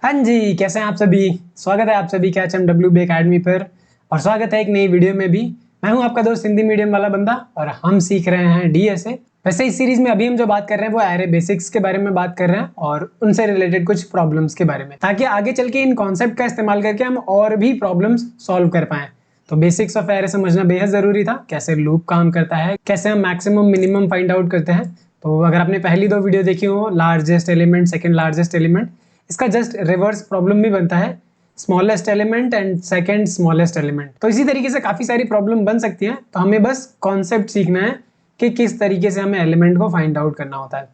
हाँ जी, कैसे हैं आप सभी? स्वागत है आप सभी का HMWB अकेडमी पर और स्वागत है एक नई वीडियो में भी। मैं हूं आपका दोस्त हिंदी मीडियम वाला बंदा और हम सीख रहे हैं DSA। वैसे इस सीरीज में अभी हम जो बात कर रहे हैं वो एरे बेसिक्स के बारे में बात कर रहे हैं और उनसे रिलेटेड कुछ प्रॉब्लम्स के बारे में, ताकि आगे चल के इन कॉन्सेप्ट का इस्तेमाल करके हम और भी प्रॉब्लम्स सॉल्व कर पाएं। तो बेसिक्स ऑफ एरे समझना बेहद जरूरी था, कैसे लूप काम करता है, कैसे हम मैक्सिमम मिनिमम फाइंड आउट करते हैं। तो अगर आपने पहली दो वीडियो देखी हो, largest element, second largest element, इसका जस्ट रिवर्स प्रॉब्लम भी बनता है, smallest element and second smallest element. तो इसी तरीके से काफी सारी प्रॉब्लम बन सकती हैं। तो हमें बस कॉन्सेप्ट सीखना है कि किस तरीके से हमें एलिमेंट को फाइंड आउट करना होता है।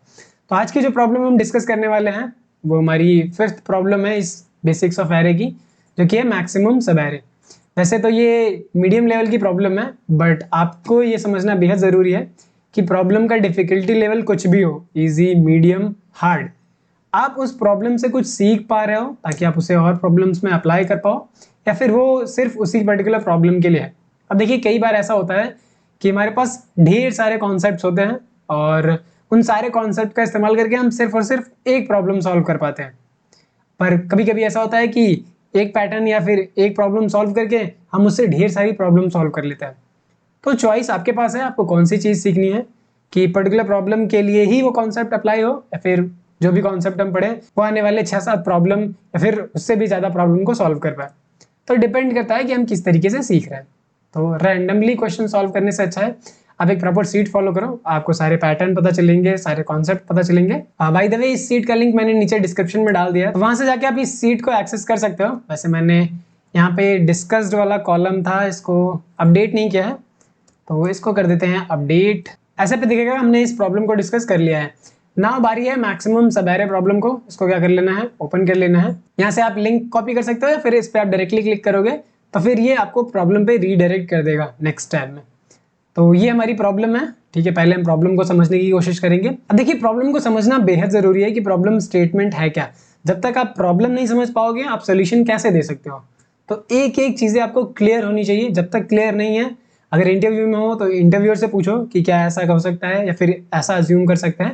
तो आज की जो प्रॉब्लम हम डिस्कस करने वाले हैं वो हमारी फिफ्थ प्रॉब्लम है इस बेसिक्स ऑफ एरे की, जो कि है मैक्सिमम सब एरे। वैसे तो ये मीडियम लेवल की प्रॉब्लम है, बट आपको ये समझना बेहद जरूरी है कि प्रॉब्लम का डिफिकल्टी लेवल कुछ भी हो, इजी, मीडियम, हार्ड, आप उस प्रॉब्लम से कुछ सीख पा रहे हो ताकि आप उसे और प्रॉब्लम्स में अप्लाई कर पाओ, या फिर वो सिर्फ उसी पर्टिकुलर प्रॉब्लम के लिए है। अब देखिए, कई बार ऐसा होता है कि हमारे पास ढेर सारे कॉन्सेप्ट्स होते हैं और उन सारे कॉन्सेप्ट का इस्तेमाल करके हम सिर्फ और सिर्फ एक प्रॉब्लम सॉल्व कर पाते हैं। पर कभी कभी ऐसा होता है कि एक पैटर्न या फिर एक प्रॉब्लम सॉल्व करके हम उससे ढेर सारी प्रॉब्लम सॉल्व कर लेते हैं। तो चॉइस आपके पास है, आपको कौन सी चीज सीखनी है, कि पर्टिकुलर प्रॉब्लम के लिए ही वो कॉन्सेप्ट अप्लाई हो, या फिर जो भी कॉन्सेप्ट हम पढ़े वो आने वाले 6-7 प्रॉब्लम या फिर उससे भी ज्यादा प्रॉब्लम को सॉल्व कर पाए। तो डिपेंड करता है कि हम किस तरीके से सीख रहे हैं। तो रैंडमली क्वेश्चन सॉल्व करने से अच्छा है आप एक प्रॉपर सीट फॉलो करो, आपको सारे पैटर्न पता चलेंगे, सारे कॉन्सेप्ट पता चलेंगे। बाय द वे, इस सीट का लिंक मैंने नीचे डिस्क्रिप्शन में डाल दिया है, वहां से जाके आप इस सीट को एक्सेस कर सकते हो। वैसे मैंने यहाँ पे डिस्कस्ड वाला कॉलम था, इसको अपडेट नहीं किया है, तो इसको कर देते हैं अपडेट। ऐसे पे दिखेगा हमने इस प्रॉब्लम को डिस्कस कर लिया है। नाउ बारी है मैक्सिमम सब एरे प्रॉब्लम को, इसको क्या कर लेना है, ओपन कर लेना है। यहाँ से आप लिंक कॉपी कर सकते हो या फिर इस पे आप डायरेक्टली क्लिक करोगे तो फिर ये आपको प्रॉब्लम पे रीडायरेक्ट कर देगा नेक्स्ट टैब में। तो ये हमारी प्रॉब्लम है, ठीक है। पहले हम प्रॉब्लम को समझने की कोशिश करेंगे। अब देखिए, प्रॉब्लम को समझना बेहद जरूरी है कि प्रॉब्लम स्टेटमेंट है क्या। जब तक आप प्रॉब्लम नहीं समझ पाओगे आप सोल्यूशन कैसे दे सकते हो। तो एक एक चीजें आपको क्लियर होनी चाहिए। जब तक क्लियर नहीं है, अगर इंटरव्यू में हो तो इंटरव्यूअर से पूछो कि क्या ऐसा हो सकता है या फिर ऐसा अज्यूम कर सकते हैं।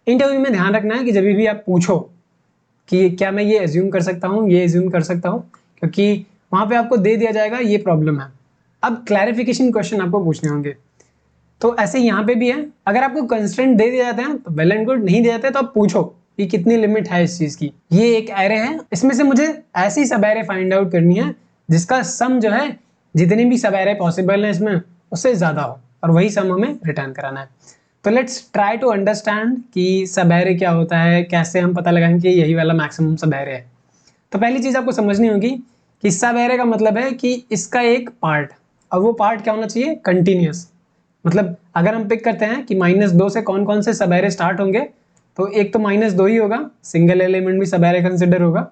इंटरव्यू में ध्यान रखना है कि जब भी आप पूछो कि क्या मैं ये अज्यूम कर सकता हूँ, ये अज्यूम कर सकता हूँ, क्योंकि वहां पे आपको दे दिया जाएगा ये प्रॉब्लम है। अब क्लैरिफिकेशन क्वेश्चन आपको पूछने होंगे। तो ऐसे यहाँ पे भी है, अगर आपको कंस्ट्रेंट दे दिए जाते हैं तो वेल एंड गुड, नहीं दिए जाते तो आप पूछो कि कितनी लिमिट है इस चीज की। ये एक एरे है, इसमें से मुझे ऐसी सब एरे फाइंड आउट करनी है जिसका सम जो है, जितने भी सब एरे पॉसिबल है इसमें, उससे ज्यादा हो, और वही सम हमें रिटर्न कराना है। तो लेट्स ट्राई टू अंडरस्टैंड कि सब एरे क्या होता है, कैसे हम पता लगाएंगे कि यही वाला मैक्सिमम सब एरे है। तो पहली चीज आपको समझनी होगी कि सब एरे का मतलब है कि इसका एक पार्ट, और वो पार्ट क्या होना चाहिए, कंटिन्यूअस। मतलब अगर हम पिक करते हैं कि -2 से कौन कौन से सब एरे स्टार्ट होंगे, तो एक तो -2 ही होगा, सिंगल एलिमेंट भी सब एरे कंसिडर होगा।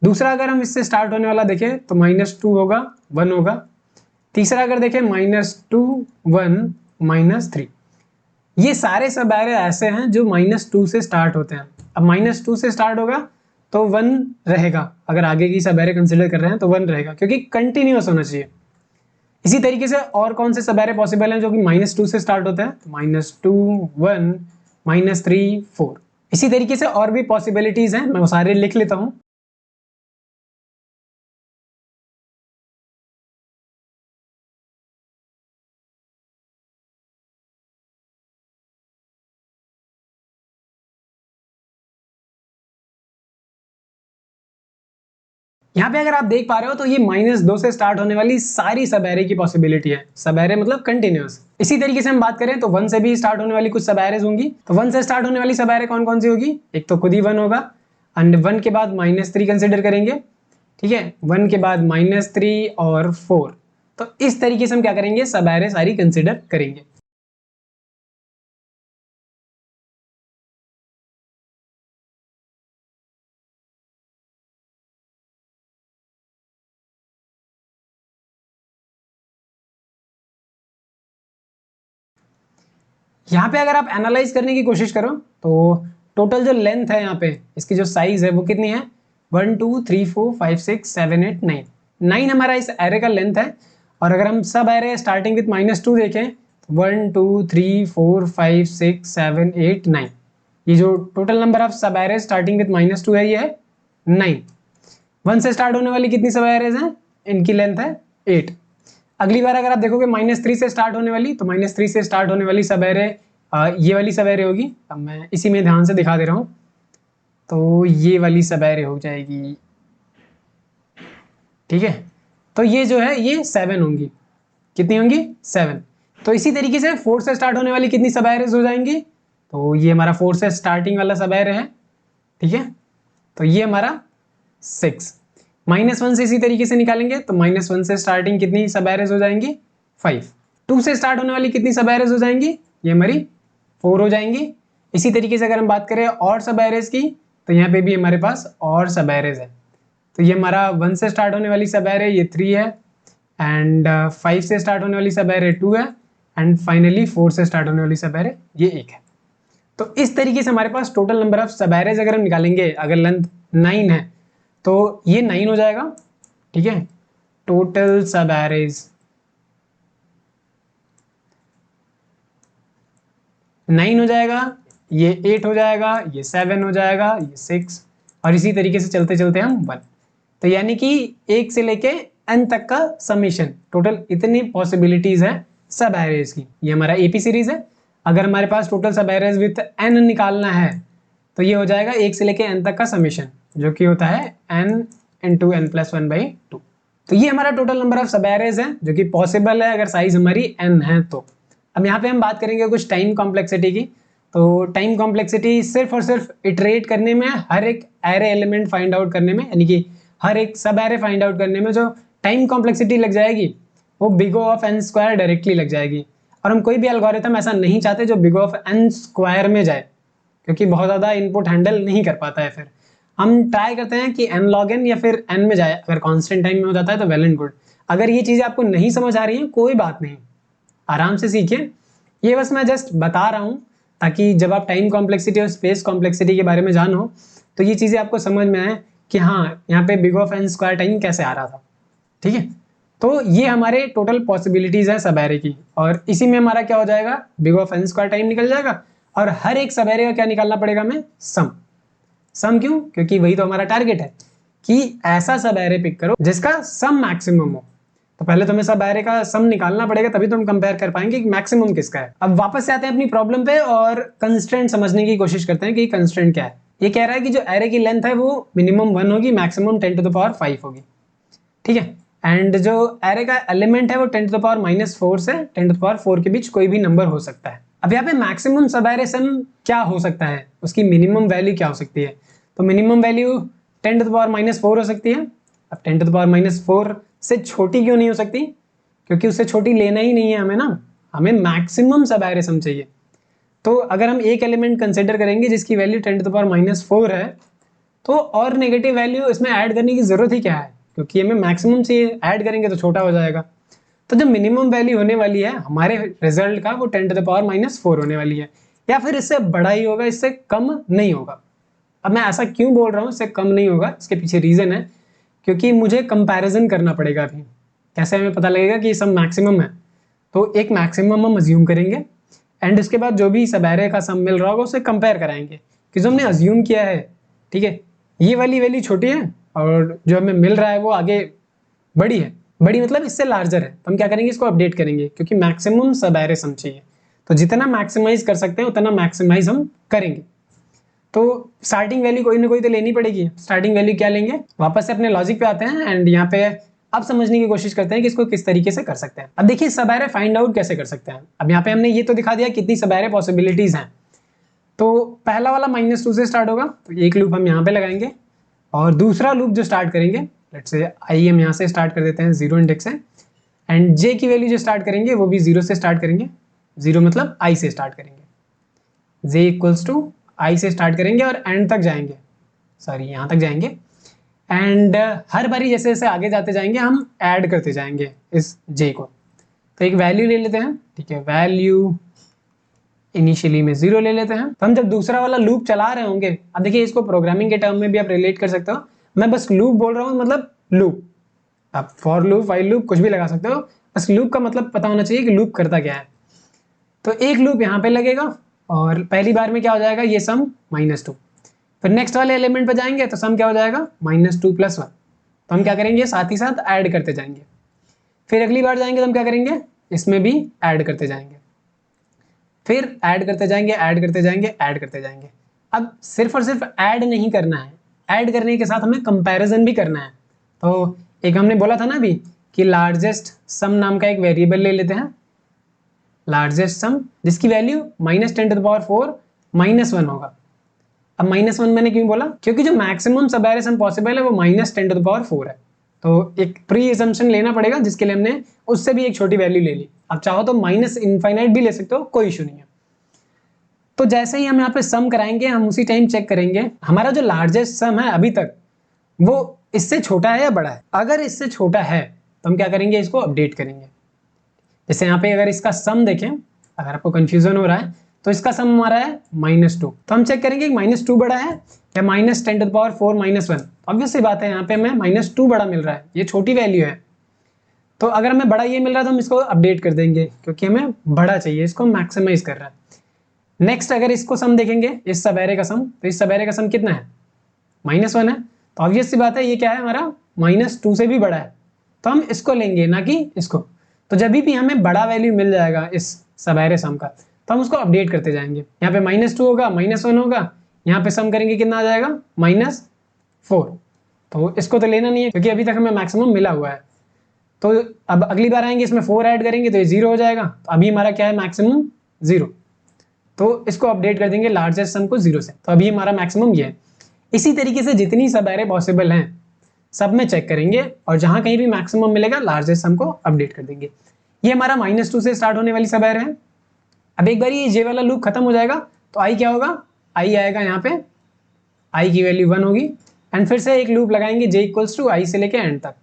दूसरा अगर हम इससे स्टार्ट होने वाला देखें तो -2 होगा, 1 होगा। तीसरा अगर देखें -2, 1, -3। ये सारे सब एरे ऐसे हैं जो -2 से स्टार्ट होते हैं। अब -2 से स्टार्ट होगा तो 1 रहेगा, अगर आगे की सब एरे कंसिडर कर रहे हैं तो 1 रहेगा, क्योंकि कंटिन्यूअस होना चाहिए। इसी तरीके से और कौन से सब एरे पॉसिबल हैं जो कि -2 से स्टार्ट होते हैं, तो -2, 1, -3, 4। इसी तरीके से और भी पॉसिबिलिटीज हैं, मैं वो सारे लिख लेता हूं। यहाँ पे अगर आप देख पा रहे हो तो ये -2 से स्टार्ट होने वाली सारी सब एरे की पॉसिबिलिटी है। सब एरे मतलब कंटिन्यूअस। इसी तरीके से हम बात करें तो 1 से भी स्टार्ट होने वाली कुछ सब एरेज होंगी। तो 1 से स्टार्ट होने वाली सब एरे कौन कौन सी होगी, एक तो खुद ही 1 होगा, एंड 1 के बाद -3 कंसिडर करेंगे, ठीक है। 1 के बाद -3 और 4। तो इस तरीके से हम क्या करेंगे, सब एरे सारी कंसिडर करेंगे। यहाँ पे अगर आप एनालाइज करने की कोशिश करो तो टोटल जो लेंथ है यहाँ पे, इसकी जो साइज है वो कितनी है, 1, 2, 3, 4, 5, 6, 7, 8, 9। 9 हमारा इस एरे का लेंथ है। और अगर हम सब एरे स्टार्टिंग विथ -2 देखें, 1, 2, 3, 4, 5, 6, 7, 8, 9, ये जो टोटल नंबर ऑफ सब एरे स्टार्टिंग विथ -2 है ये है 9। 1 से स्टार्ट होने वाली कितनी सब एरेज हैं, इनकी लेंथ है 8। अगली बार अगर आप देखोगे -3 से स्टार्ट होने वाली, तो -3 से स्टार्ट होने वाली सब एरे ये वाली सब एरे होगी। अब मैं इसी में ध्यान से दिखा दे रहा हूँ, तो ये वाली सब एरे हो जाएगी, ठीक है। तो ये जो है ये 7 होंगी, कितनी होंगी 7। तो इसी तरीके से 4 से स्टार्ट होने वाली कितनी सब एरेज हो जाएंगी, तो ये हमारा 4 से स्टार्टिंग वाला सब एरे है, ठीक है। तो ये हमारा 6। -1 से इसी तरीके से निकालेंगे, तो -1 से स्टार्टिंग कितनी सब एरेज हो जाएंगी 5। 2 से स्टार्ट होने वाली कितनी सब एरेज हो जाएंगी, ये हमारी 4 हो जाएंगी। इसी तरीके से अगर हम बात करें और सब एरेज की, तो यहाँ पे भी हमारे पास और सब एरेज है। तो ये हमारा 1 से स्टार्ट होने वाली सब एरे ये 3 है, एंड 5 से स्टार्ट होने वाली सब एरे 2 है, एंड फाइनली 4 से स्टार्ट होने वाली सब एरे ये 1 है। तो इस तरीके से हमारे पास टोटल नंबर ऑफ सब एरेज अगर हम निकालेंगे, अगर लेंथ 9 है तो ये 9 हो जाएगा, ठीक है। टोटल सब एरेज 9 हो जाएगा, ये 8 हो जाएगा, ये 7 हो जाएगा, ये 6, और इसी तरीके से चलते चलते हम 1। तो यानी कि 1 से लेके n तक का समीशन, टोटल इतनी पॉसिबिलिटीज है सब एरेज की। ये हमारा एपी सीरीज है। अगर हमारे पास टोटल सब एरेज विथ n निकालना है, तो ये हो जाएगा 1 से लेके n तक का समीशन, जो कि होता है n × n+1/2। तो ये हमारा टोटल नंबर ऑफ सब एरेज है, जो कि पॉसिबल है अगर साइज हमारी n है तो। अब यहाँ पे हम बात करेंगे कुछ टाइम कॉम्प्लेक्सिटी की। तो टाइम कॉम्प्लेक्सिटी सिर्फ और सिर्फ इटरेट करने में, हर एक एरे एलिमेंट फाइंड आउट करने में, यानी कि हर एक सब एरे फाइंड आउट करने में जो टाइम कॉम्प्लेक्सिटी लग जाएगी, वो big O of n² directly लग जाएगी। और हम कोई भी एल्गोरिथम ऐसा नहीं चाहते जो बिग O ऑफ n² में जाए, क्योंकि बहुत ज़्यादा इनपुट हैंडल नहीं कर पाता है। फिर हम ट्राई करते हैं कि n log n या फिर n में जाए। अगर कांस्टेंट टाइम में हो जाता है तो वेल एंड गुड। अगर ये चीज़ें आपको नहीं समझ आ रही हैं, कोई बात नहीं, आराम से सीखिए। ये बस मैं जस्ट बता रहा हूँ ताकि जब आप टाइम कॉम्प्लेक्सिटी और स्पेस कॉम्प्लेक्सिटी के बारे में जानो, तो ये चीज़ें आपको समझ में आए कि हाँ, यहाँ पे big O of n² time कैसे आ रहा था, ठीक है। तो ये हमारे टोटल पॉसिबिलिटीज है सब एरे की, और इसी में हमारा क्या हो जाएगा, big O of n² time निकल जाएगा। और हर एक सब एरे का क्या निकालना पड़ेगा हमें, सम क्यों, क्योंकि वही तो हमारा टारगेट है कि ऐसा सब एरे पिक करो जिसका सम मैक्सिमम हो। तो पहले तो हमें सब एरे का सम निकालना पड़ेगा, तभी तो हम कंपेयर कर पाएंगे कि मैक्सिमम किसका है। अब वापस से आते हैं अपनी प्रॉब्लम पे और कंस्ट्रेंट समझने की कोशिश करते हैं कि कंस्ट्रेंट क्या है। ये कह रहा है कि जो एरे की लेंथ है वो मिनिमम 1 होगी, मैक्सिमम 10⁵ होगी, ठीक है। एंड जो एरे का एलिमेंट है वो 10⁻⁻4 से 10⁻4 के बीच कोई भी नंबर हो सकता है। अब यहाँ पे मैक्सिमम सब एरे सम क्या हो सकता है, उसकी मिनिमम वैल्यू क्या हो सकती है। तो मिनिमम वैल्यू 10⁻⁻4 हो सकती है। अब 10⁻⁻4 से छोटी क्यों नहीं हो सकती, क्योंकि उससे छोटी लेना ही नहीं है हमें ना, हमें मैक्सिमम सब एरे सम चाहिए। तो अगर हम एक एलिमेंट कंसिडर करेंगे जिसकी वैल्यू 10⁻⁻4 है, तो और नेगेटिव वैल्यू इसमें ऐड करने की जरूरत ही क्या है, क्योंकि हमें मैक्सिमम से ऐड करेंगे तो छोटा हो जाएगा। तो जो मिनिमम वैल्यू होने वाली है हमारे रिजल्ट का, वो 10⁻⁻4 होने वाली है, या फिर इससे बड़ा ही होगा, इससे कम नहीं होगा। अब मैं ऐसा क्यों बोल रहा हूँ इससे कम नहीं होगा, इसके पीछे रीजन है, क्योंकि मुझे कंपैरिजन करना पड़ेगा अभी। कैसे हमें पता लगेगा कि सम मैक्सिमम है, तो एक मैक्सिमम हम अज्यूम करेंगे, एंड उसके बाद जो भी सब एरे का सम मिल रहा होगा उससे कंपेयर कराएंगे कि जो हमने अज्यूम किया है, ठीक है, ये वाली वैल्यू छोटी है और जो हमें मिल रहा है वो आगे बड़ी है। बड़ी मतलब इससे लार्जर है, तो हम क्या करेंगे, इसको अपडेट करेंगे, क्योंकि मैक्सिमम सब एरे सम चाहिए। तो जितना मैक्सिमाइज कर सकते हैं उतना मैक्सिमाइज हम करेंगे। तो स्टार्टिंग वैल्यू कोई ना कोई तो लेनी पड़ेगी। स्टार्टिंग वैल्यू क्या लेंगे, वापस से अपने लॉजिक पे आते हैं एंड यहाँ पे अब समझने की कोशिश करते हैं कि इसको किस तरीके से कर सकते हैं। अब देखिए सब एरे फाइंड आउट कैसे कर सकते हैं। अब यहाँ पे हमने ये तो दिखा दिया कितनी सब एरे पॉसिबिलिटीज हैं। तो पहला वाला -2 से स्टार्ट होगा, तो एक लूप हम यहाँ पे लगाएंगे, और दूसरा लूप जो स्टार्ट करेंगे, लेट्स से आई हम यहाँ से स्टार्ट कर देते हैं, 0 इंडेक्स है, एंड जे की वैल्यू जो स्टार्ट करेंगे वो भी 0 से स्टार्ट करेंगे। 0 मतलब आई से स्टार्ट करेंगे, जे इक्वल्स टू आई से स्टार्ट करेंगे और एंड तक जाएंगे, सॉरी यहाँ तक जाएंगे। एंड हर बारी जैसे जैसे आगे जाते जाएंगे हम ऐड करते जाएंगे इस जे को। तो एक वैल्यू ले लेते हैं, ठीक है, वैल्यू इनिशियली में 0 ले लेते हैं। तो हम जब दूसरा वाला लूप चला रहे होंगे, अब देखिए इसको प्रोग्रामिंग के टर्म में भी आप रिलेट कर सकते हो। मैं बस लूप बोल रहा हूँ, मतलब लूप, आप फॉर लूप, व्हाइल लूप कुछ भी लगा सकते हो, बस लूप का मतलब पता होना चाहिए कि लूप करता क्या है। तो एक लूप यहाँ पे लगेगा और पहली बार में क्या हो जाएगा, ये सम -2। फिर नेक्स्ट वाले एलिमेंट पे जाएंगे तो सम क्या हो जाएगा, -2 + 1। तो हम क्या करेंगे, साथ ही साथ ऐड करते जाएंगे। फिर अगली बार जाएंगे तो हम क्या करेंगे, इसमें भी ऐड करते जाएंगे, फिर ऐड करते जाएंगे, ऐड करते जाएंगे, ऐड करते जाएंगे। अब सिर्फ और सिर्फ ऐड नहीं करना है, ऐड करने के साथ हमें कंपैरिजन भी करना है। तो एक हमने बोला था ना अभी कि लार्जेस्ट सम नाम का एक वेरिएबल ले लेते हैं, लार्जेस्ट सम, जिसकी वैल्यू -10⁻⁴ -1 होगा। अब -1 मैंने क्यों बोला, क्योंकि जो मैक्सिमम सब एरे सम पॉसिबल है वो -10⁻⁴ है। तो एक प्री असम्पशन लेना पड़ेगा, जिसके लिए हमने उससे भी एक छोटी वैल्यू ले ली। अब चाहो तो -∞ भी ले सकते हो, कोई इशू नहीं है। तो जैसे ही हम यहाँ पे सम कराएंगे, हम उसी टाइम चेक करेंगे हमारा जो लार्जेस्ट सम है अभी तक वो इससे छोटा है या बड़ा है। अगर इससे छोटा है तो हम क्या करेंगे, इसको अपडेट करेंगे। जैसे यहाँ पे अगर इसका सम देखें, अगर आपको कंफ्यूजन हो रहा है, तो इसका सम हमारा है -2, तो हम चेक करेंगे कि -2 बड़ा है या -10⁻⁴ -1। ऑब्वियस सी बात है, यहाँ पे हमें -2 बड़ा मिल रहा है, ये छोटी वैल्यू है। तो अगर हमें बड़ा ये मिल रहा है तो हम इसको अपडेट कर देंगे, क्योंकि हमें बड़ा चाहिए, इसको मैक्सिमाइज कर रहा है। नेक्स्ट अगर इसको सम देखेंगे, इस सब एरे का सम, तो इस सब एरे का सम कितना है, -1 है। तो ऑब्वियस सी बात है, ये क्या है हमारा -2 से भी बड़ा है, तो हम इसको लेंगे ना कि इसको। तो जब भी हमें बड़ा वैल्यू मिल जाएगा इस सब एरे सम का, तो हम उसको अपडेट करते जाएंगे। यहाँ पे -2 होगा, -1 होगा, यहाँ पे सम करेंगे कितना आ जाएगा, -4। तो इसको तो लेना नहीं है, क्योंकि अभी तक हमें मैक्सिमम मिला हुआ है। तो अब अगली बार आएंगे, इसमें 4 ऐड करेंगे तो ये 0 हो जाएगा। तो अभी हमारा क्या है, मैक्सिमम 0। तो इसको अपडेट कर देंगे लार्जेस्ट सम को 0 से, तो अभी हमारा मैक्सिमम ये है। इसी तरीके से जितनी सब एरे पॉसिबल हैं सब में चेक करेंगे, और जहां कहीं भी मैक्सिमम मिलेगा लार्जेस्ट सम को अपडेट कर देंगे। ये हमारा -2 से स्टार्ट होने वाली सब एरे है। अब एक बार ये वाला लूप खत्म हो जाएगा तो आई क्या होगा, आई आएगा यहाँ पे, आई की वैल्यू 1 होगी, एंड फिर से एक लूप लगाएंगे j = i से लेके एंड तक।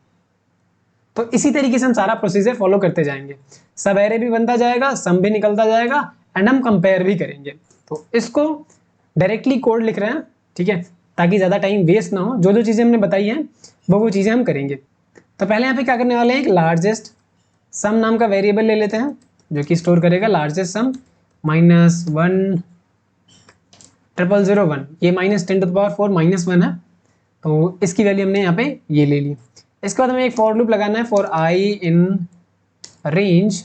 तो इसी तरीके से हम सारा प्रोसीजर फॉलो करते जाएंगे, सब एरे भी बनता जाएगा, सम भी निकलता जाएगा, एंड हम कंपेयर भी करेंगे। तो इसको डायरेक्टली कोड लिख रहे हैं, ठीक है, ताकि ज़्यादा टाइम वेस्ट ना हो। जो जो चीज़ें हमने बताई हैं वो चीज़ें हम करेंगे। तो पहले यहाँ पे क्या करने वाले हैं, एक लार्जेस्ट सम नाम का वेरिएबल ले लेते हैं, जो कि स्टोर करेगा लार्जेस्ट सम -1,00,01। ये -10⁻⁴ -1 है, तो इसकी वैल्यू हमने यहाँ पे ये ले ली। इसके बाद हमें एक फॉर लूप लगाना है, फॉर i इन रेंज।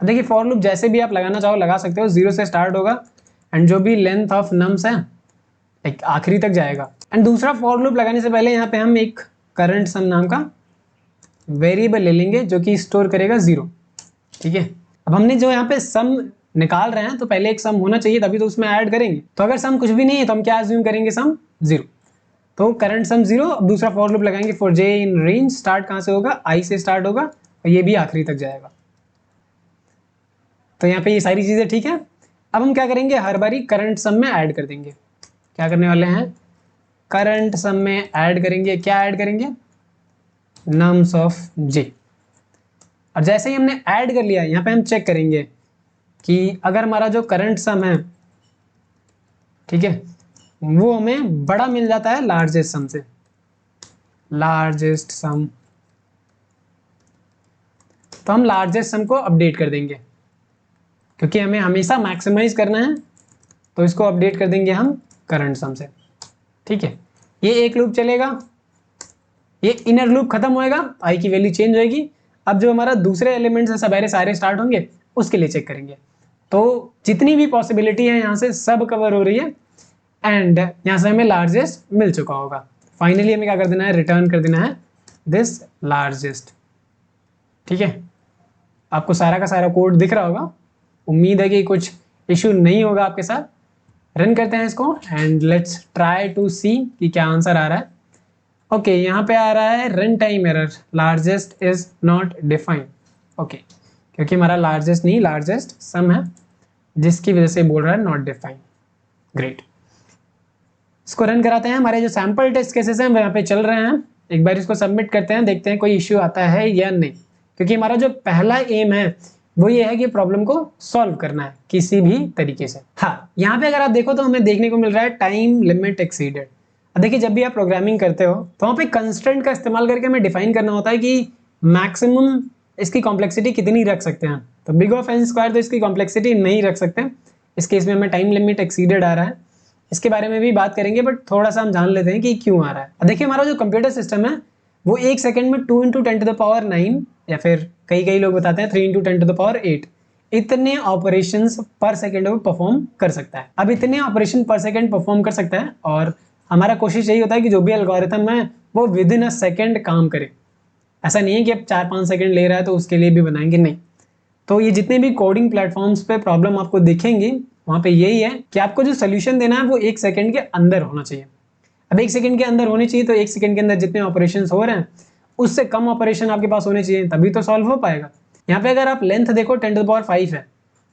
देखिए फॉर लूप जैसे भी आप लगाना चाहो लगा सकते हो, 0 से स्टार्ट होगा, एंड जो भी लेंथ ऑफ नम्स है एक आखिरी तक जाएगा। एंड दूसरा फॉर लूप लगाने से पहले यहाँ पे हम एक करंट सम नाम का वेरिएबल ले लेंगे, जो कि स्टोर करेगा 0, ठीक है। अब हमने जो यहाँ पे सम निकाल रहे हैं, तो पहले एक सम होना चाहिए, तभी तो उसमें ऐड करेंगे। तो अगर सम कुछ भी नहीं है तो हम क्या अज्यूम करेंगे, सम 0। तो करंट सम 0। अब दूसरा फॉर लूप लगाएंगे, for j in range, start कहाँ से होगा, i से स्टार्ट होगा, और ये भी आखिरी तक जाएगा। तो यहाँ पे ये सारी चीज़ें ठीक है। अब हम क्या करेंगे, हर बारी करंट सम में ऐड कर देंगे। क्या करने वाले हैं, करंट सम में ऐड करेंगे, क्या ऐड करेंगे, नम्स ऑफ j। और जैसे ही हमने ऐड कर लिया, यहाँ पे हम चेक करेंगे कि अगर हमारा जो करंट सम है, ठीक है, वो हमें बड़ा मिल जाता है लार्जेस्ट सम से, लार्जेस्ट सम, तो हम लार्जेस्ट सम को अपडेट कर देंगे, क्योंकि हमें हमेशा मैक्सिमाइज करना है। तो इसको अपडेट कर देंगे हम करंट सम से, ठीक है। ये एक लूप चलेगा, ये इनर लूप खत्म होएगा, आई की वैल्यू चेंज होएगी। अब जो हमारा दूसरे एलिमेंट्स है सब एरे सारे स्टार्ट होंगे, उसके लिए चेक करेंगे। तो जितनी भी पॉसिबिलिटी है यहाँ से सब कवर हो रही है, एंड यहाँ से हमें लार्जेस्ट मिल चुका होगा। फाइनली हमें क्या कर देना है, रिटर्न कर देना है दिस लार्जेस्ट, ठीक है। आपको सारा का सारा कोड दिख रहा होगा, उम्मीद है कि कुछ इशू नहीं होगा आपके साथ। रन करते हैं इसको, एंड लेट्स ट्राई टू सी कि क्या आंसर आ रहा है। ओके, यहाँ पे आ रहा है run time error, largest is not defined. Okay, क्योंकि हमारा लार्जेस्ट नहीं, लार्जेस्ट सम है, जिसकी वजह से बोल रहा है नॉट डिफाइंड। ग्रेट, इसको रन कराते हैं। हमारे जो सैंपल टेस्ट केसेस हैं वो यहाँ पे चल रहे हैं। एक बार इसको सबमिट करते हैं, देखते हैं कोई इश्यू आता है या नहीं, क्योंकि हमारा जो पहला एम है वो ये है कि प्रॉब्लम को सॉल्व करना है किसी भी तरीके से। हाँ, यहाँ पे अगर आप देखो तो हमें देखने को मिल रहा है टाइम लिमिट एक्सीडेड। देखिए जब भी आप प्रोग्रामिंग करते हो तो वहाँ पे कंस्ट्रेंट का इस्तेमाल करके हमें डिफाइन करना होता है कि मैक्सिमम इसकी कॉम्प्लेक्सिटी कितनी रख सकते हैं। तो बिग ऑफ n स्क्वायर तो इसकी कॉम्प्लेक्सिटी नहीं रख सकते, इस केस में हमें टाइम लिमिट एक्सीडेड आ रहा है। इसके बारे में भी बात करेंगे, बट थोड़ा सा हम जान लेते हैं कि क्यों आ रहा है। देखिए हमारा जो कंप्यूटर सिस्टम है वो 1 सेकंड में 2 × 10⁹ या फिर कई लोग बताते हैं 3 × 10⁸ इतने ऑपरेशंस पर सेकंड वो परफॉर्म कर सकता है। अब इतने ऑपरेशन पर सेकंड परफॉर्म कर सकता है और हमारा कोशिश यही होता है कि जो भी एल्गोरिथम है वो विद इन अ सेकंड काम करे। ऐसा नहीं है कि अब 4-5 सेकंड ले रहा है तो उसके लिए भी बनाएंगे, नहीं। तो ये जितने भी कोडिंग प्लेटफॉर्म्स पे प्रॉब्लम आपको दिखेंगी वहां पे यही है कि आपको जो सोल्यूशन देना है वो 1 सेकंड के अंदर होना चाहिए। अब 1 सेकंड के अंदर होनी चाहिए तो 1 सेकंड के अंदर जितने ऑपरेशन हो रहे हैं उससे कम ऑपरेशन आपके पास होने चाहिए, तभी तो सॉल्व हो पाएगा। यहाँ पे अगर आप लेंथ देखो 10⁵ है,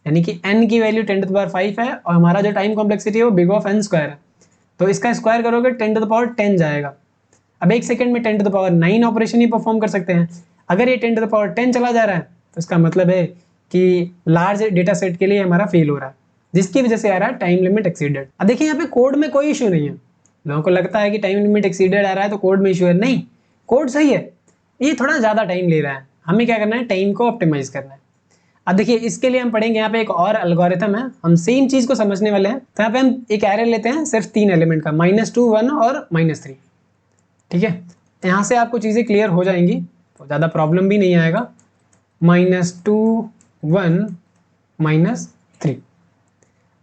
यानी कि n की वैल्यू 10⁵ है और हमारा जो टाइम कॉम्प्लेक्सिटी है वो बिग ऑफ n² है, तो इसका स्क्वायर करोगे 10⁻10 जाएगा। अब 1 सेकंड में 10⁹ ऑपरेशन ही परफॉर्म कर सकते हैं। अगर ये 10⁻10 चला जा रहा है तो इसका मतलब है कि लार्ज डेटा सेट के लिए हमारा फेल हो रहा है, जिसकी वजह से आ रहा है टाइम लिमिट एक्सीडेड। अब देखिए यहाँ पे कोड में कोई इशू नहीं है। लोगों को लगता है कि टाइम लिमिट एक्सीडेड आ रहा है तो कोड में इशू है, नहीं, कोड सही है, ये थोड़ा ज़्यादा टाइम ले रहा है। हमें क्या करना है, टाइम को ऑप्टिमाइज करना है। अब देखिए इसके लिए हम पढ़ेंगे यहाँ पे एक और एल्गोरिथम है, हम सेम चीज को समझने वाले हैं। तो यहाँ पे हम एक एरे लेते हैं सिर्फ 3 एलिमेंट का, -2, 1 और -3। ठीक है, यहाँ से आपको चीजें क्लियर हो जाएंगी तो ज़्यादा प्रॉब्लम भी नहीं आएगा। -2, 1, -3।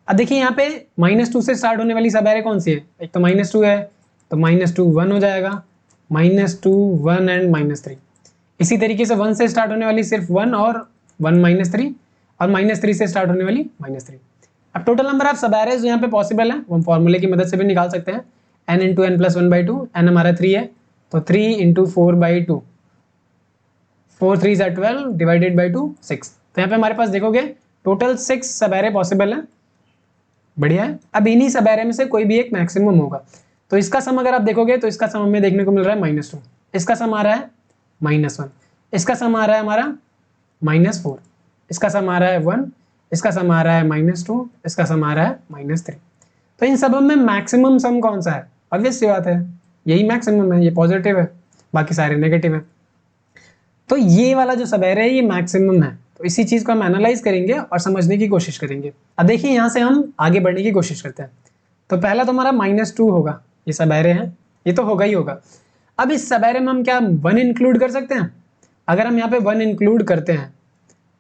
अब देखिए यहाँ पे -2 से स्टार्ट होने वाली सब एरे कौन सी है, एक तो -2 है तो -2, 1 हो जाएगा, -2, 1 एंड -3। इसी तरीके से 1 से स्टार्ट होने वाली सिर्फ 1 और 1 -3 और -3 से स्टार्ट होने वाली -3। अब टोटल नंबर ऑफ सब एरेज यहाँ पे पॉसिबल है वो हम फॉर्मूले की मदद से भी निकाल सकते हैं। n × n + 1/2, n हमारा 3 है तो 3 × 4/2, 4 3 12 डिवाइडेड बाई 2 6। तो यहाँ पे हमारे पास देखोगे टोटल 6 सब एरे पॉसिबल है। बढ़िया है। अब इन्हीं सब एरे में से कोई भी एक मैक्सिमम होगा, तो इसका सम अगर आप देखोगे तो इसका सम हमें देखने को मिल रहा है -2, इसका सम आ रहा है -1, इसका सम आ रहा है हमारा -4, इसका सम आ रहा है 1, इसका सम आ रहा है -2, इसका सम आ रहा है -3। तो इन सब में मैक्सिमम सम कौन सा है, ऑब्वियस सी बात है यही मैक्सिमम है, ये पॉजिटिव है, बाकी सारे नेगेटिव है। तो ये वाला जो सब एरे है ये मैक्सिमम है। तो इसी चीज को हम एनालाइज करेंगे और समझने की कोशिश करेंगे। अब देखिए यहाँ से हम आगे बढ़ने की कोशिश करते हैं। तो पहला तो हमारा -2 होगा, ये सब एरे हैं, ये तो होगा ही होगा। अब इस सब एरे में हम क्या 1 इंक्लूड कर सकते हैं? अगर हम यहाँ पे 1 इंक्लूड करते हैं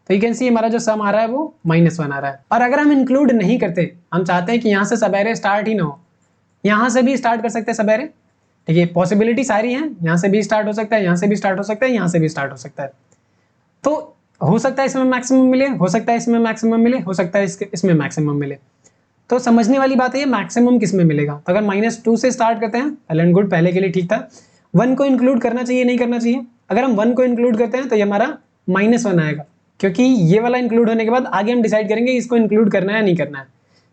तो यू कैन सी हमारा जो सम आ रहा है वो -1 आ रहा है। और अगर हम इंक्लूड नहीं करते, हम चाहते हैं कि यहाँ से सब एरे स्टार्ट ही ना हो, यहाँ से भी स्टार्ट कर सकते हैं सब एरे। ठीक है, पॉसिबिलिटी सारी हैं, यहाँ से भी स्टार्ट हो सकता है, यहाँ से भी स्टार्ट हो सकता है, यहाँ से भी स्टार्ट हो सकता है। तो हो सकता है इसमें मैक्सिमम मिले, हो सकता है इसमें मैक्सिमम मिले, हो सकता है इसमें मैक्सिमम मिले। तो समझने वाली बात है ये मैक्सिमम किस में मिलेगा। तो अगर -2 से स्टार्ट करते हैं, वेल एंड गुड, पहले के लिए ठीक था। 1 को इंक्लूड करना चाहिए, नहीं करना चाहिए? अगर हम 1 को इंक्लूड करते हैं तो ये हमारा -1 आएगा, क्योंकि ये वाला इंक्लूड होने के बाद आगे हम डिसाइड करेंगे इसको इंक्लूड करना है या नहीं करना है।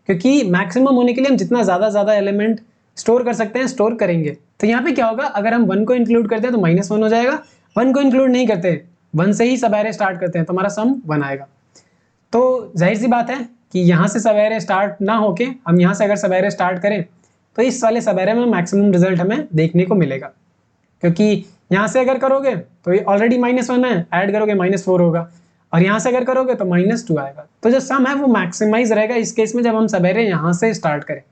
क्योंकि मैक्सिमम होने के लिए हम जितना ज़्यादा एलिमेंट स्टोर कर सकते हैं स्टोर करेंगे। तो यहाँ पे क्या होगा, अगर हम 1 को इंक्लूड करते हैं तो -1 हो जाएगा, 1 को इंक्लूड नहीं करते, 1 से ही सब एरे स्टार्ट करते हैं तो हमारा सम 1 आएगा। तो जाहिर सी बात है कि यहाँ से सब एरे स्टार्ट ना होके हम यहाँ से अगर सब एरे स्टार्ट करें तो इस वाले सब एरे में मैक्सिमम रिजल्ट हमें देखने को मिलेगा। क्योंकि यहाँ से अगर करोगे तो ये ऑलरेडी -1 है, ऐड करोगे -4 होगा, और यहाँ से अगर करोगे तो -2 आएगा। तो जो सम है वो मैक्सिमाइज रहेगा इस केस में जब हम सब एरे यहाँ से स्टार्ट करें।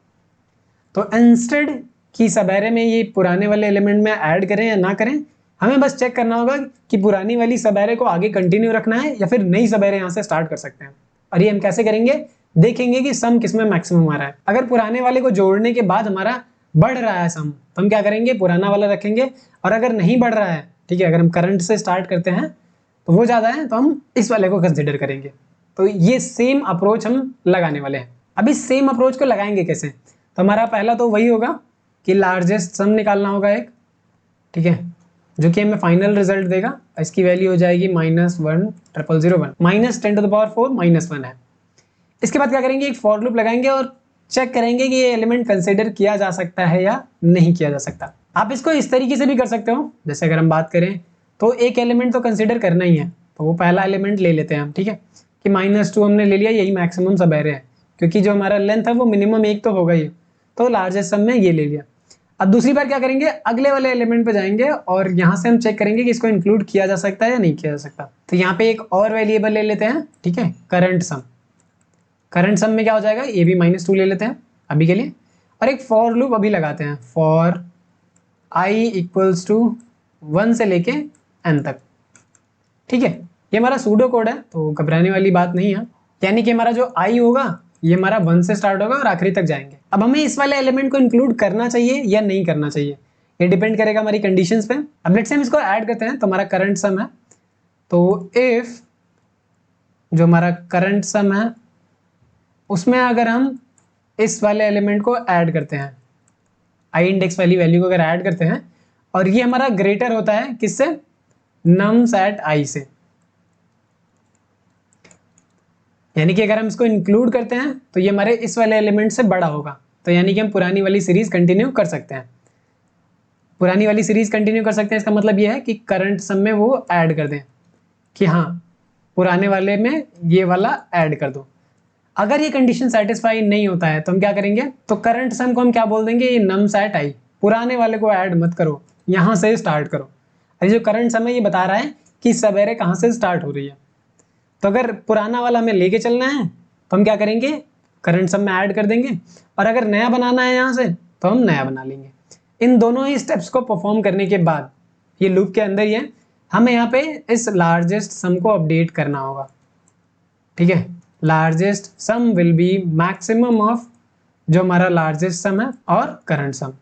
तो इंस्टेड की सब एरे में ये पुराने वाले एलिमेंट में ऐड करें या ना करें, हमें बस चेक करना होगा कि पुरानी वाली सब एरे को आगे कंटिन्यू रखना है या फिर नई सब एरे यहाँ से स्टार्ट कर सकते हैं। और ये हम कैसे करेंगे, देखेंगे कि सम किसमें मैक्सिमम आ रहा है। अगर पुराने वाले को जोड़ने के बाद हमारा बढ़ रहा है सम, तो हम क्या करेंगे, पुराना वाला रखेंगे। और अगर नहीं बढ़ रहा है, ठीक है, अगर हम करंट से स्टार्ट करते हैं तो वो ज़्यादा है तो हम इस वाले को कंसिडर करेंगे। तो ये सेम अप्रोच हम लगाने वाले हैं। अब इस सेम अप्रोच को लगाएंगे कैसे, तो हमारा पहला तो वही होगा कि लार्जेस्ट सम निकालना होगा एक, ठीक है, जो कि हमें फाइनल रिजल्ट देगा। इसकी वैल्यू हो जाएगी -10001, -10⁴ -1 है। इसके बाद क्या करेंगे, एक फॉर लूप लगाएंगे और चेक करेंगे कि ये एलिमेंट कंसिडर किया जा सकता है या नहीं किया जा सकता। आप इसको इस तरीके से भी कर सकते हो, जैसे अगर हम बात करें तो एक एलिमेंट तो कंसिडर करना ही है, तो वो पहला एलिमेंट ले लेते हैं हम, ठीक है, कि -2 हमने ले लिया, यही मैक्सिमम सब एरे है, क्योंकि जो हमारा लेंथ है वो मिनिमम 1 तो होगा ही, तो लार्जेस्ट सम में ये ले लिया। अब दूसरी बार क्या करेंगे, अगले वाले एलिमेंट पे जाएंगे और यहाँ से हम चेक करेंगे कि इसको इंक्लूड किया जा सकता है या नहीं किया जा सकता। तो यहाँ पे एक और वेरिएबल ले लेते हैं, ठीक है, करंट सम। करंट सम में क्या हो जाएगा, ये भी -2 ले लेते हैं अभी के लिए, और एक फॉर लूप अभी लगाते हैं, फॉर आई इक्वल्स टू 1 से लेके n तक। ठीक है, ये हमारा सूडो कोड है तो घबराने वाली बात नहीं है। यानी कि हमारा जो आई होगा ये हमारा 1 से स्टार्ट होगा और आखिरी तक जाएंगे। अब हमें इस वाले एलिमेंट को इंक्लूड करना चाहिए या नहीं करना चाहिए, ये डिपेंड करेगा हमारी कंडीशंस पे। अब लेट्स से हम इसको ऐड करते हैं, तो हमारा करंट सम है, तो इफ जो हमारा करंट सम है उसमें अगर हम इस वाले एलिमेंट को ऐड करते हैं, आई इंडेक्स वाली वैल्यू को अगर ऐड करते हैं, और ये हमारा ग्रेटर होता है किससे, नम्स एट आई से, यानी कि अगर हम इसको इंक्लूड करते हैं तो ये हमारे इस वाले एलिमेंट से बड़ा होगा, तो यानी कि हम पुरानी वाली सीरीज कंटिन्यू कर सकते हैं। पुरानी वाली सीरीज कंटिन्यू कर सकते हैं, इसका मतलब ये है कि करंट सम में वो ऐड कर दें कि हाँ पुराने वाले में ये वाला ऐड कर दो। अगर ये कंडीशन सेटिस्फाई नहीं होता है तो हम क्या करेंगे, तो करंट सम को हम क्या बोल देंगे, ये नम्स एट आई, पुराने वाले को ऐड मत करो, यहाँ से स्टार्ट करो। अरे जो करंट सम है ये बता रहा है कि सवेरे कहाँ से स्टार्ट हो रही है, तो अगर पुराना वाला हमें लेके चलना है तो हम क्या करेंगे, करंट सम में ऐड कर देंगे, और अगर नया बनाना है यहाँ से तो हम नया बना लेंगे। इन दोनों ही स्टेप्स को परफॉर्म करने के बाद ये लूप के अंदर ही है, हमें यहाँ पे इस लार्जेस्ट सम को अपडेट करना होगा। ठीक है, largest sum will be maximum of जो हमारा लार्जेस्ट सम है और करंट सम।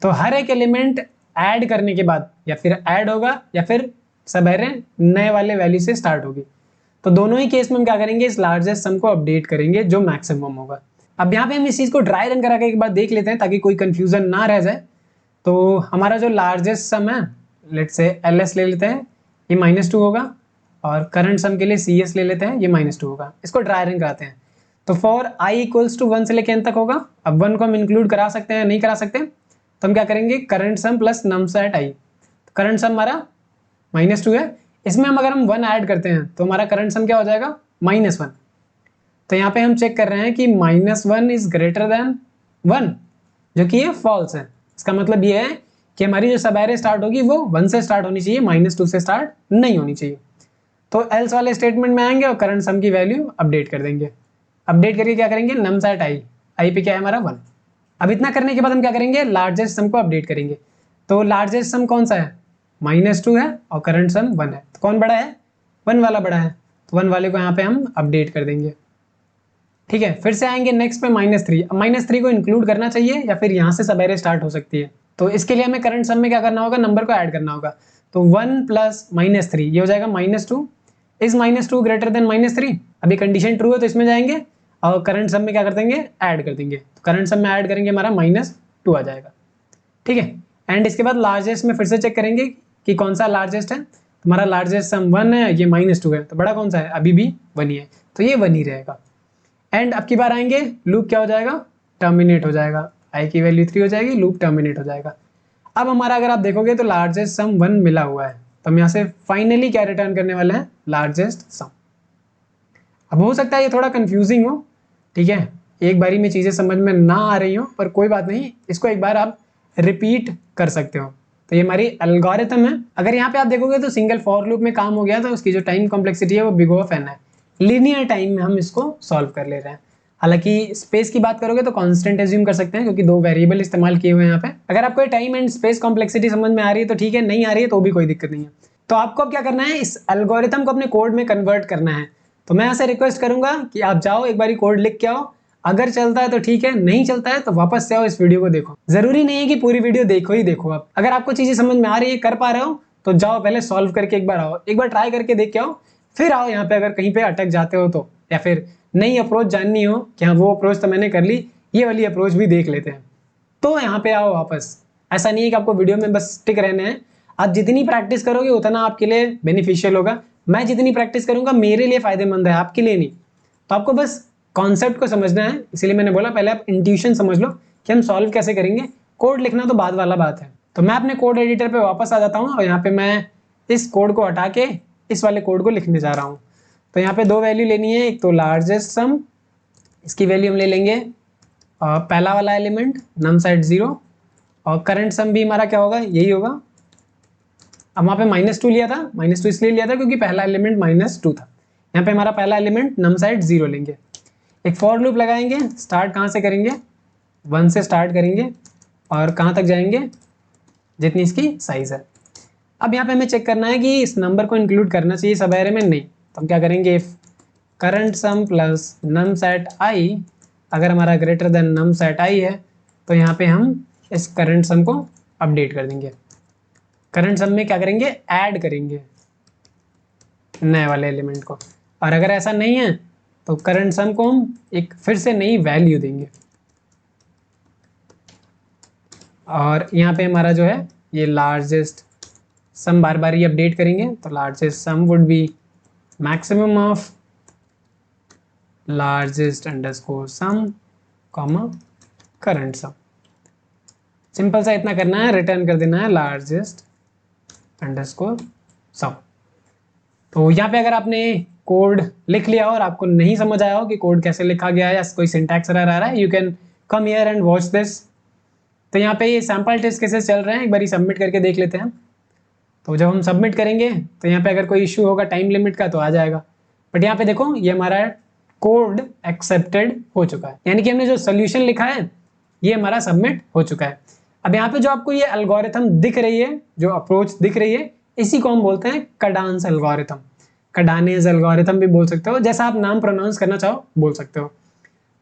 तो हर एक एलिमेंट ऐड करने के बाद या फिर ऐड होगा या फिर सवेरे नए वाले वैल्यू से स्टार्ट होगी, तो दोनों ही केस में हम क्या करेंगे, इस लार्जेस्ट सम को अपडेट करेंगे जो मैक्सिमम होगा। अब यहाँ पे हम इस चीज को ड्राई रन करा के एक बार देख लेते हैं ताकि कोई कंफ्यूजन ना रह जाए। तो हमारा जो लार्जेस्ट सम है, लेट्स से LS ले लेते हैं, ये -2 होगा, और करंट सम के लिए CS ले लेते हैं, ये -2 होगा। इसको ड्राई रन कराते हैं, तो फॉर i इक्वल्स टू 1 से लेके n तक होगा। अब 1 को हम इंक्लूड करा सकते हैं नहीं करा सकते, तो हम क्या करेंगे, current sum plus nums at i। Current sum हमारा -2 है, इसमें हम अगर हम 1 ऐड करते हैं तो हमारा करंट सम क्या हो जाएगा, -1। तो यहाँ पे हम चेक कर रहे हैं कि -1 इज ग्रेटर देन 1, जो कि ये फॉल्स है। इसका मतलब ये है कि हमारी जो सवेरे स्टार्ट होगी वो 1 से स्टार्ट होनी चाहिए, -2 से स्टार्ट नहीं होनी चाहिए। तो एल्स वाले स्टेटमेंट में आएंगे और करंट सम की वैल्यू अपडेट कर देंगे। अपडेट करके क्या करेंगे, नम्स एट आई पे क्या है हमारा 1। अब इतना करने के बाद हम क्या करेंगे, लार्जेस्ट सम को अपडेट करेंगे। तो लार्जेस्ट सम कौन सा है, -2 है, और करंट सम 1 है, तो कौन बड़ा है, 1 वाला बड़ा है, तो 1 वाले को यहाँ पे हम अपडेट कर देंगे। ठीक है, फिर से आएंगे नेक्स्ट पे -3। अब -3 को इंक्लूड करना चाहिए या फिर यहाँ से सवेरे स्टार्ट हो सकती है, तो इसके लिए हमें करंट सम में क्या करना होगा, नंबर को ऐड करना होगा। तो 1 प्लस -3 ये हो जाएगा -2। इज -2 ग्रेटर देन -3, अभी कंडीशन ट्रू है तो इसमें जाएंगे और करंट सम में क्या कर देंगे, ऐड कर देंगे। तो करंट सम में ऐड करेंगे हमारा -2 आ जाएगा। ठीक है, एंड इसके बाद लार्जेस्ट में फिर से चेक करेंगे कि कौन सा लार्जेस्ट है। हमारा लार्जेस्ट सम 1 है, ये -2 है, तो बड़ा कौन सा है, अभी भी 1 ही है, तो ये 1 ही रहेगा। एंड अब की बार आएंगे, लूप क्या हो जाएगा, टर्मिनेट हो जाएगा, आई की वैल्यू 3 हो जाएगी, लूप टर्मिनेट हो जाएगा। अब हमारा अगर आप देखोगे तो लार्जेस्ट सम 1 मिला हुआ है, तो हम यहाँ से फाइनली क्या रिटर्न करने वाले हैं, लार्जेस्ट सम। अब हो सकता है ये थोड़ा कंफ्यूजिंग हो, ठीक है, एक बारी में चीज़ें समझ में ना आ रही हो, पर कोई बात नहीं, इसको एक बार आप रिपीट कर सकते हो। तो ये हमारी एल्गोरिथम है। अगर यहाँ पे आप देखोगे तो सिंगल फॉर लूप में काम हो गया, तो उसकी जो टाइम कॉम्प्लेक्सिटी है वो बिग ऑफ n है, लीनियर टाइम में हम इसको सॉल्व कर ले रहे हैं। हालांकि स्पेस की बात करोगे तो कांस्टेंट एज्यूम कर सकते हैं क्योंकि 2 वेरिएबल इस्तेमाल किए हुए हैं यहाँ पे। अगर आपको टाइम एंड स्पेस कॉम्प्लेक्सिटी समझ में आ रही है तो ठीक है, नहीं आ रही है तो भी कोई दिक्कत नहीं है। तो आपको अब क्या करना है, इस एल्गोरिथम को अपने कोड में कन्वर्ट करना है। तो मैं यहाँ से रिक्वेस्ट करूंगा कि आप जाओ एक बारी कोड लिख के आओ, अगर चलता है तो ठीक है, नहीं चलता है तो वापस से आओ, इस वीडियो को देखो। जरूरी नहीं है कि पूरी वीडियो देखो ही देखो आप, अगर आपको चीजें समझ में आ रही है, कर पा रहे हो, तो जाओ पहले सॉल्व करके एक बार आओ, एक बार ट्राई करके देख के आओ, फिर आओ यहाँ पे। अगर कहीं पे अटक जाते हो तो, या फिर नई अप्रोच जाननी हो कि हाँ वो अप्रोच तो मैंने कर ली, ये वाली अप्रोच भी देख लेते हैं, तो यहाँ पे आओ वापस। ऐसा नहीं है कि आपको वीडियो में बस स्टिक रहने हैं, आप जितनी प्रैक्टिस करोगे उतना आपके लिए बेनिफिशियल होगा। मैं जितनी प्रैक्टिस करूंगा मेरे लिए फायदेमंद है, आपके लिए नहीं। तो आपको बस कॉन्सेप्ट को समझना है, इसीलिए मैंने बोला पहले आप इंट्यूशन समझ लो कि हम सॉल्व कैसे करेंगे, कोड लिखना तो बाद वाला बात है। तो मैं अपने कोड एडिटर पे वापस आ जाता हूँ और यहाँ पे मैं इस कोड को हटा के इस वाले कोड को लिखने जा रहा हूँ। तो यहाँ पे 2 वैल्यू लेनी है, एक तो लार्जेस्ट सम, इसकी वैल्यू हम ले लेंगे पहला वाला एलिमेंट नम साइड 0, और करंट सम भी हमारा क्या होगा, यही होगा। अब वहाँ पे -2 लिया था, -2 इसलिए लिया था क्योंकि पहला एलिमेंट -2 था। यहाँ पे हमारा पहला एलिमेंट नम साइड 0 लेंगे, एक फॉर लूप लगाएंगे, स्टार्ट कहाँ से करेंगे, 1 से स्टार्ट करेंगे और कहाँ तक जाएंगे, जितनी इसकी साइज है। अब यहाँ पे हमें चेक करना है कि इस नंबर को इंक्लूड करना चाहिए सब एरे में, नहीं। तो हम क्या करेंगे, if current sum plus num set I, अगर हमारा greater than num set I है तो यहाँ पे हम इस करंट सम को अपडेट कर देंगे। करंट सम में क्या करेंगे, ऐड करेंगे नए वाले एलिमेंट को। और अगर ऐसा नहीं है तो करंट सम को हम एक फिर से नई वैल्यू देंगे। और यहाँ पे हमारा जो है ये लार्जेस्ट सम बार बार ये अपडेट करेंगे। तो largest sum would be maximum of largest underscore sum comma current sum. Simple सा इतना करना है, रिटर्न कर देना है लार्जेस्ट अंडरस्कोर सम। तो यहाँ पे अगर आपने कोड लिख लिया और आपको नहीं समझ आया हो कि कोड कैसे लिखा गया है या कोई सिंटैक्स एरर आ रहा है, you can come here and watch this. तो यहाँ पे ये सैम्पल टेस्ट केसेस चल रहे हैं, एक बार सबमिट करके देख लेते हैं। तो जब हम सबमिट करेंगे तो यहाँ पे अगर कोई इशू होगा टाइम लिमिट का तो आ जाएगा। बट यहाँ पे देखो ये हमारा कोड एक्सेप्टेड हो चुका है, यानी कि हमने जो सोल्यूशन लिखा है ये हमारा सबमिट हो चुका है। अब यहाँ पे जो आपको ये एल्गोरिथम दिख रही है, जो अप्रोच दिख रही है, इसी को हम बोलते हैं कडान्स एल्गोरिथम। कडानेज एल्गोरिथम भी बोल सकते हो, जैसा आप नाम प्रोनाउंस करना चाहो बोल सकते हो।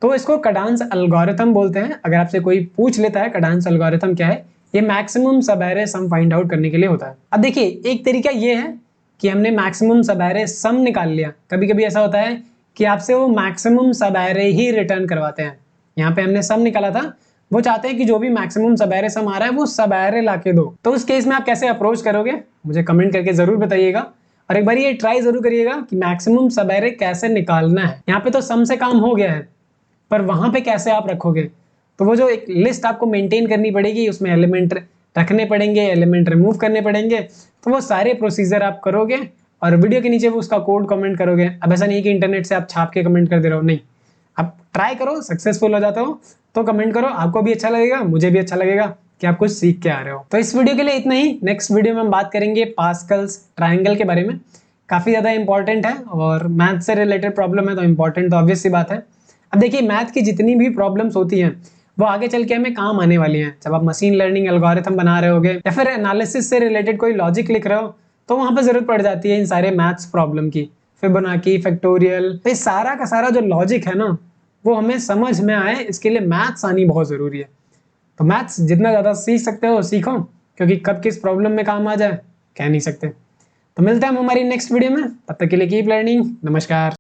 तो इसको कडान्स एल्गोरिथम बोलते हैं। अगर आपसे कोई पूछ लेता है कडान्स एल्गोरिथम क्या है, ये मैक्सिमम सब एरे सम फाइंड आउट करने के लिए होता है। अब देखिए एक तरीका ये है कि हमने मैक्सिमम सब एरे सम निकाल लिया। कभी कभी ऐसा होता है कि आपसे वो मैक्सिमम सब एरे ही रिटर्न करवाते हैं। यहाँ पे हमने सम निकाला था, वो चाहते हैं कि जो भी मैक्सिमम सब एरे सम आ रहा है वो सब एरे ला के दो। तो उस केस में आप कैसे अप्रोच करोगे मुझे कमेंट करके जरूर बताइएगा। और एक बार ये ट्राई जरूर करिएगा कि मैक्सिमम सब एरे कैसे निकालना है। यहाँ पे तो सम से काम हो गया है, पर वहां पे कैसे आप रखोगे, तो वो जो एक लिस्ट आपको मेंटेन करनी पड़ेगी, उसमें एलिमेंट रखने पड़ेंगे, एलिमेंट रिमूव करने पड़ेंगे। तो वो सारे प्रोसीजर आप करोगे और वीडियो के नीचे वो उसका कोड कमेंट करोगे। अब ऐसा नहीं कि इंटरनेट से आप छाप के कमेंट कर दे रहे हो, नहीं। आप ट्राई करो, सक्सेसफुल हो जाते हो तो कमेंट करो, आपको भी अच्छा लगेगा, मुझे भी अच्छा लगेगा कि आप कुछ सीख के आ रहे हो। तो इस वीडियो के लिए इतना ही। नेक्स्ट वीडियो में हम बात करेंगे पास्कल्स ट्रायंगल के बारे में। काफी ज्यादा इंपॉर्टेंट है और मैथ से रिलेटेड प्रॉब्लम है तो इंपॉर्टेंट तो ऑब्वियस सी बात है। अब देखिए मैथ की जितनी भी प्रॉब्लम्स होती हैं वो आगे चल के हमें काम आने वाली हैं। जब आप मशीन लर्निंग एल्गोरिथम बना रहे होगे या फिर एनालिसिस से रिलेटेड कोई लॉजिक लिख रहे हो तो वहां पर जरूरत पड़ जाती है इन सारे मैथ्स प्रॉब्लम की, फिबोनाची, फैक्टोरियल। तो इस सारा का सारा जो लॉजिक है ना वो हमें समझ में आए, इसके लिए मैथ्स आनी बहुत जरूरी है। तो मैथ्स जितना ज्यादा सीख सकते हो सीखो, क्योंकि कब किस प्रॉब्लम में काम आ जाए कह नहीं सकते। तो मिलते हैं हम हमारी नेक्स्ट वीडियो में, तब तक के लिए कीप लर्निंग। नमस्कार।